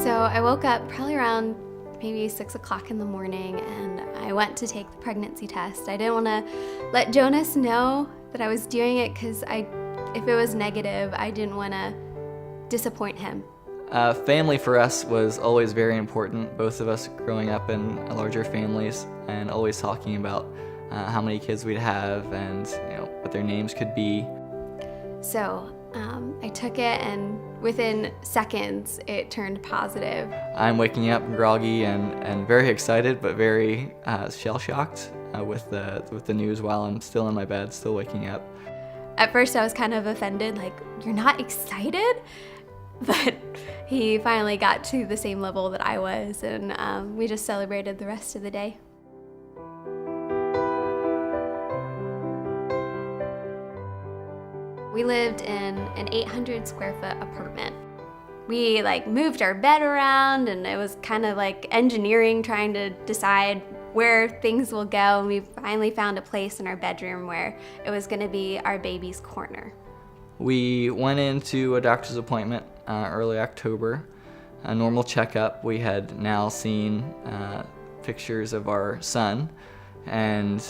So I woke up probably around maybe 6 o'clock in the morning, and I went to take the pregnancy test. I didn't want to let Jonas know that I was doing it because if it was negative, I didn't want to disappoint him. Family for us was always very important, both of us growing up in larger families and always talking about how many kids we'd have and what their names could be. So I took it, and within seconds it turned positive. I'm waking up groggy and very excited, but very shell-shocked with the news while I'm still in my bed, still waking up. At first I was kind of offended, like, you're not excited? But he finally got to the same level that I was, and we just celebrated the rest of the day. We lived in an 800 square foot apartment. We moved our bed around, and it was kind of like engineering, trying to decide where things will go, and we finally found a place in our bedroom where it was going to be our baby's corner. We went into a doctor's appointment early October, a normal checkup. We had now seen pictures of our son, and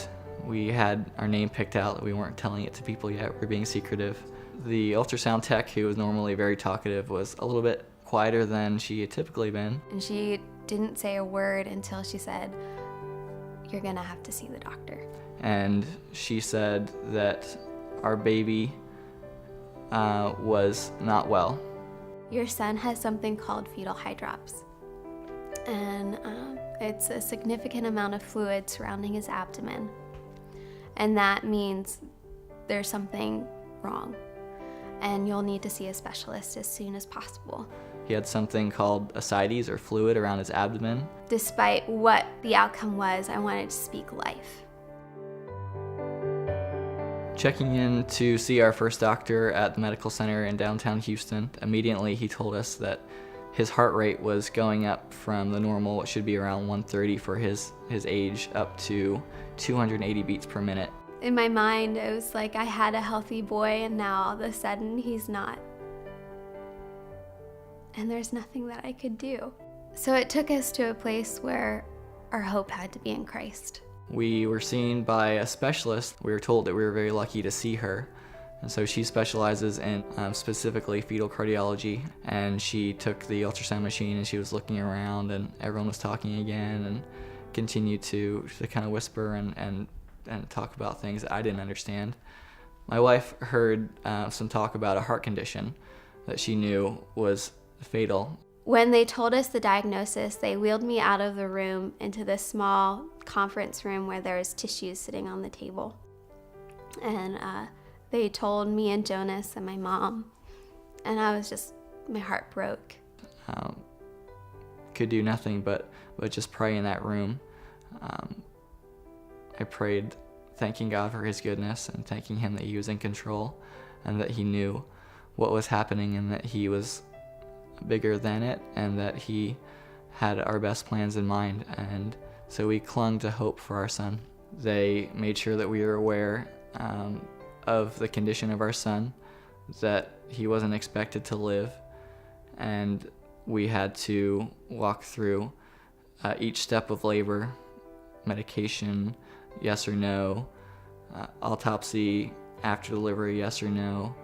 we had our name picked out. We weren't telling it to people yet. We were being secretive. The ultrasound tech, who was normally very talkative, was a little bit quieter than she had typically been. And she didn't say a word until she said, "You're gonna have to see the doctor." And she said that our baby was not well. Your son has something called fetal hydrops, and it's a significant amount of fluid surrounding his abdomen, and that means there's something wrong, and you'll need to see a specialist as soon as possible. He had something called ascites, or fluid, around his abdomen. Despite what the outcome was, I wanted to speak life. Checking in to see our first doctor at the medical center in downtown Houston, immediately he told us that his heart rate was going up from the normal, what should be around 130 for his age, up to 280 beats per minute. In my mind, it was like I had a healthy boy, and now all of a sudden he's not. And there's nothing that I could do. So it took us to a place where our hope had to be in Christ. We were seen by a specialist. We were told that we were very lucky to see her. And so she specializes in specifically fetal cardiology. And she took the ultrasound machine and she was looking around, and everyone was talking again, and continued to kind of whisper and talk about things that I didn't understand. My wife heard some talk about a heart condition that she knew was fatal. When they told us the diagnosis, they wheeled me out of the room into this small conference room where there was tissues sitting on the table. And they told me and Jonas and my mom, and my heart broke. Could do nothing but just pray in that room. I prayed, thanking God for his goodness and thanking him that he was in control and that he knew what was happening and that he was bigger than it and that he had our best plans in mind. And so we clung to hope for our son. They made sure that we were aware of the condition of our son, that he wasn't expected to live, and we had to walk through each step of labor, medication, yes or no, autopsy after delivery, yes or no,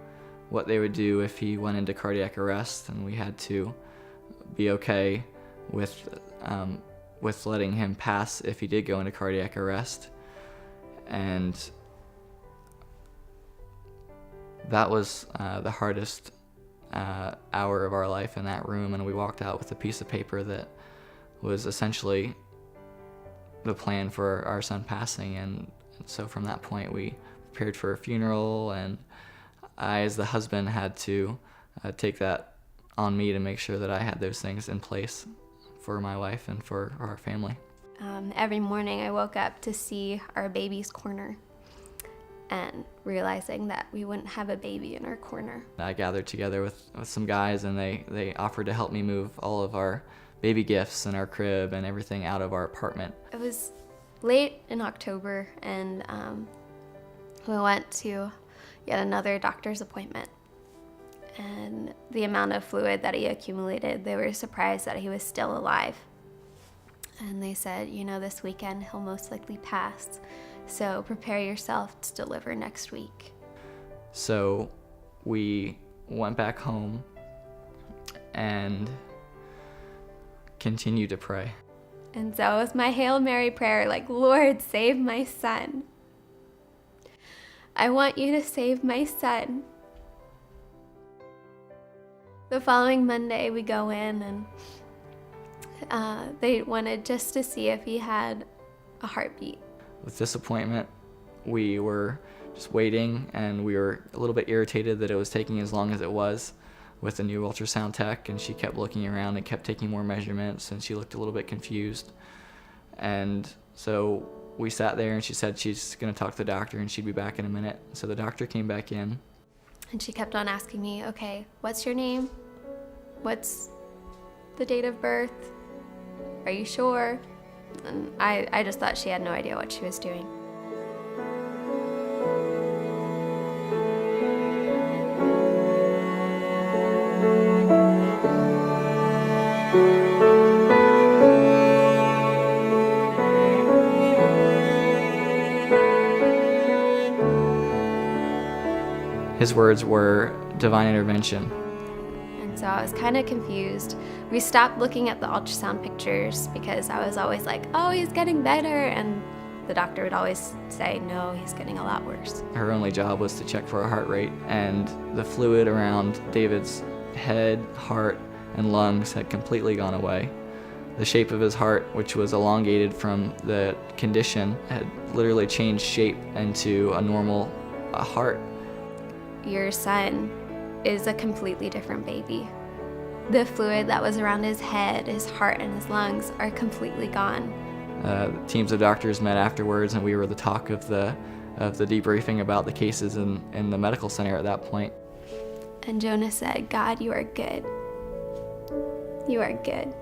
what they would do if he went into cardiac arrest, and we had to be okay with letting him pass if he did go into cardiac arrest. And that was the hardest hour of our life in that room, and we walked out with a piece of paper that was essentially the plan for our son passing. And so from that point we prepared for a funeral, and I, as the husband, had to take that on me to make sure that I had those things in place for my wife and for our family. Every morning I woke up to see our baby's corner and realizing that we wouldn't have a baby in our corner. I gathered together with some guys, and they offered to help me move all of our baby gifts and our crib and everything out of our apartment. It was late in October, and we went to yet another doctor's appointment. and the amount of fluid that he accumulated, they were surprised that he was still alive. And they said, this weekend he'll most likely pass, so prepare yourself to deliver next week. So we went back home and continued to pray. And so it was my Hail Mary prayer, like, Lord, save my son. I want you to save my son. The following Monday, we go in, and they wanted just to see if he had a heartbeat. With disappointment, we were just waiting, and we were a little bit irritated that it was taking as long as it was with the new ultrasound tech, and she kept looking around and kept taking more measurements, and she looked a little bit confused. And so we sat there, and she said she's going to talk to the doctor and she'd be back in a minute. So the doctor came back in. And she kept on asking me, okay, what's your name? What's the date of birth? Are you sure? And I just thought she had no idea what she was doing. His words were divine intervention. And so I was kind of confused. We stopped looking at the ultrasound pictures because I was always like, oh, he's getting better. And the doctor would always say, no, he's getting a lot worse. Her only job was to check for a heart rate, and the fluid around David's head, heart, and lungs had completely gone away. The shape of his heart, which was elongated from the condition, had literally changed shape into a normal heart. Your son is a completely different baby. The fluid that was around his head, his heart, and his lungs are completely gone. Teams of doctors met afterwards, and we were the talk of the debriefing about the cases in the medical center at that point. And Jonah said, God, you are good. You are good.